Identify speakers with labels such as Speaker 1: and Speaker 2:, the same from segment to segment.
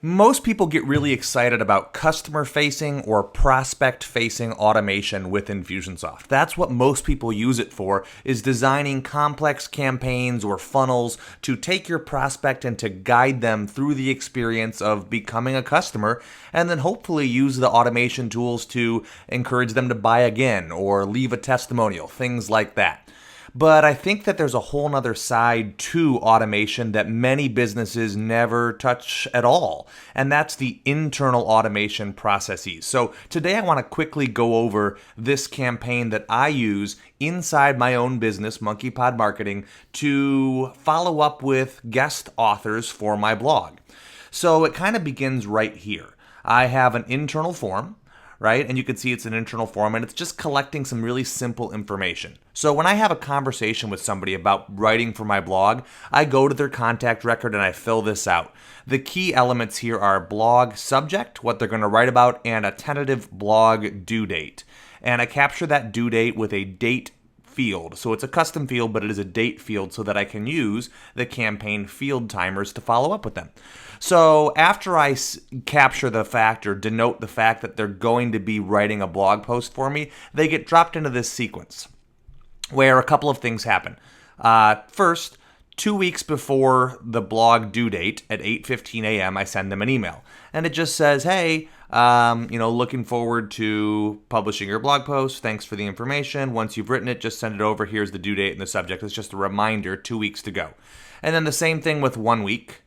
Speaker 1: Most people get really excited about customer-facing or prospect-facing automation with Infusionsoft. That's what most people use it for, is designing complex campaigns or funnels to take your prospect and to guide them through the experience of becoming a customer, and then hopefully use the automation tools to encourage them to buy again or leave a testimonial, things like that. But I think that there's a whole nother side to automation that many businesses never touch at all, and that's the internal automation processes. So today I want to quickly go over this campaign that I use inside my own business, Monkey Pod Marketing, to follow up with guest authors for my blog. So it kind of begins right here. I have an internal form, right? And you can see it's an internal form, and it's just collecting some really simple information. So when I have a conversation with somebody about writing for my blog, I go to their contact record and I fill this out. The key elements here are blog subject, what they're going to write about, and a tentative blog due date. And I capture that due date with a date field. So it's a custom field, but it is a date field so that I can use the campaign field timers to follow up with them. So after I capture the fact or denote the fact that they're going to be writing a blog post for me, they get dropped into this sequence where a couple of things happen. First, 2 weeks before the blog due date at 8:15 a.m., I send them an email. And it just says, hey, looking forward to publishing your blog post. Thanks for the information. Once you've written it, just send it over. Here's the due date and the subject. It's just a reminder, 2 weeks to go. And then the same thing with 1 week.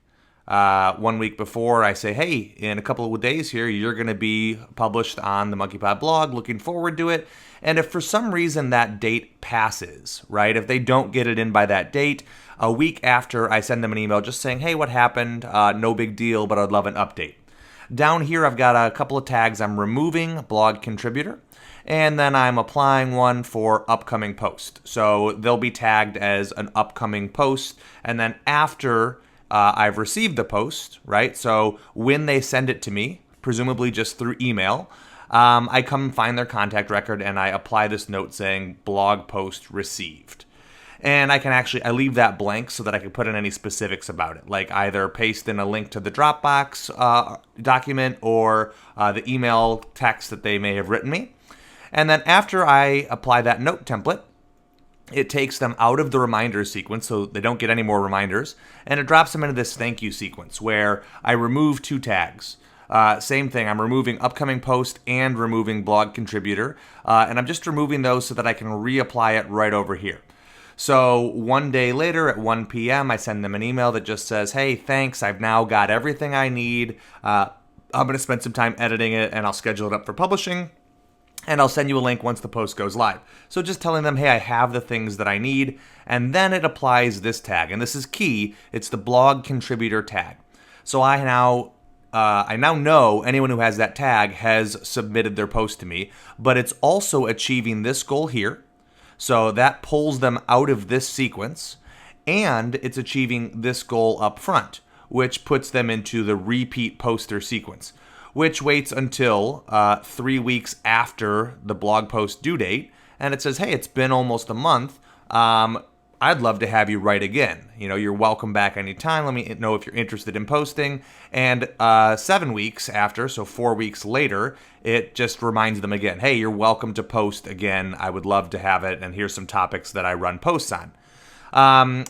Speaker 1: 1 week before, I say, hey, in a couple of days here, you're going to be published on the Monkey Pod blog. Looking forward to it. And if for some reason that date passes, right, if they don't get it in by that date, a week after, I send them an email just saying, hey, what happened? No big deal, but I'd love an update. Down here, I've got a couple of tags. I'm removing blog contributor, and then I'm applying one for upcoming post. So they'll be tagged as an upcoming post, and then after I've received the post, right? So when they send it to me, presumably just through email, I come find their contact record and I apply this note saying blog post received. And I leave that blank so that I can put in any specifics about it, like either paste in a link to the Dropbox document or the email text that they may have written me. And then after I apply that note template, it takes them out of the reminders sequence so they don't get any more reminders, and it drops them into this thank you sequence where I remove 2 tags. Same thing, I'm removing upcoming post and removing blog contributor, and I'm just removing those so that I can reapply it right over here. So 1 day later at 1 p.m., I send them an email that just says, hey, thanks, I've now got everything I need. I'm going to spend some time editing it, and I'll schedule it up for publishing. And I'll send you a link once the post goes live. So just telling them, hey, I have the things that I need. And then it applies this tag. And this is key. It's the blog contributor tag. So I now know anyone who has that tag has submitted their post to me. But it's also achieving this goal here. So that pulls them out of this sequence. And it's achieving this goal up front, which puts them into the repeat poster sequence, which waits until 3 weeks after the blog post due date. And it says, hey, it's been almost a month. I'd love to have you write again. You're welcome back anytime. Let me know if you're interested in posting. And 7 weeks after, so 4 weeks later, it just reminds them again, hey, you're welcome to post again. I would love to have it. And here's some topics that I run posts on.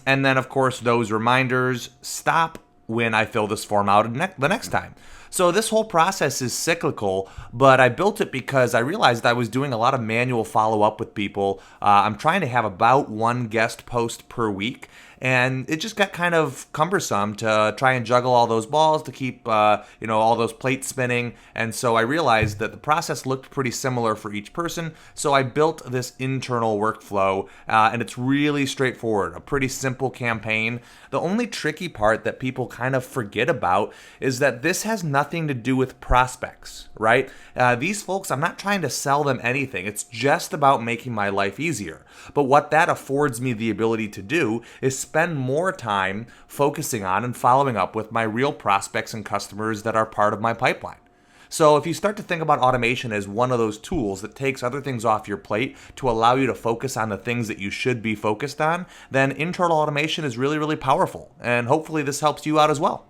Speaker 1: And then, of course, those reminders stop when I fill this form out the next time. So this whole process is cyclical, but I built it because I realized I was doing a lot of manual follow-up with people. I'm trying to have about 1 guest post per week, and it just got kind of cumbersome to try and juggle all those balls to keep all those plates spinning. And so I realized that the process looked pretty similar for each person. So I built this internal workflow, and it's really straightforward, a pretty simple campaign. The only tricky part that people kind of forget about is that this has nothing to do with prospects, right? These folks, I'm not trying to sell them anything. It's just about making my life easier. But what that affords me the ability to do is spend more time focusing on and following up with my real prospects and customers that are part of my pipeline. So if you start to think about automation as one of those tools that takes other things off your plate to allow you to focus on the things that you should be focused on, then internal automation is really, really powerful. And hopefully this helps you out as well.